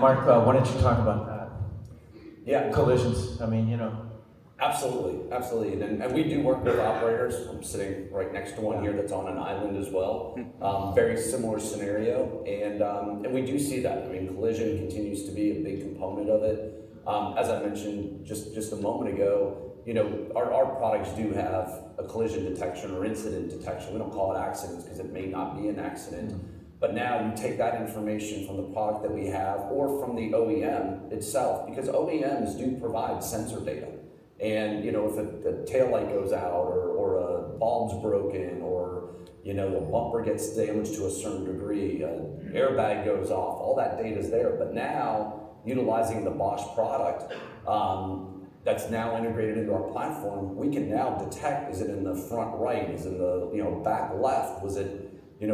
Mark, why don't you talk about that? Yeah, Collisions, I mean, absolutely. And we do work with operators. I'm sitting right next to one here that's on an island as well. Very similar scenario, and we do see that. I mean, collision continues to be a big component of it. As I mentioned just a moment ago, our products do have a collision detection or incident detection. We don't call it accidents because it may not be an accident. But now you take that information from the product that we have or from the OEM itself, because OEMs do provide sensor data. And if a tail light goes out or a bulb's broken or a bumper gets damaged to a certain degree, an airbag goes off, all that data is there. But now, utilizing the Bosch product that's now integrated into our platform, we can now detect, is it in the front right, is it in the back left, was it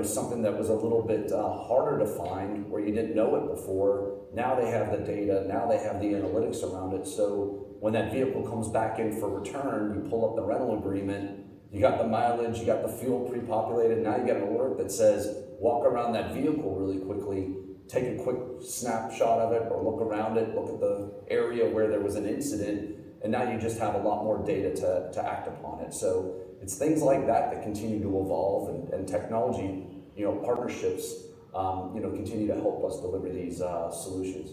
something that was a little bit harder to find where you didn't know it before. Now they have the data, now they have the analytics around it. So when that vehicle comes back in for return, you pull up the rental agreement, you got the mileage, you got the fuel pre-populated, now you get an alert that says, walk around that vehicle really quickly, take a quick snapshot of it or look around it, look at the area where there was an incident, and now you just have a lot more data to act upon it. So it's things like that continue to evolve, and technology, partnerships, continue to help us deliver these solutions.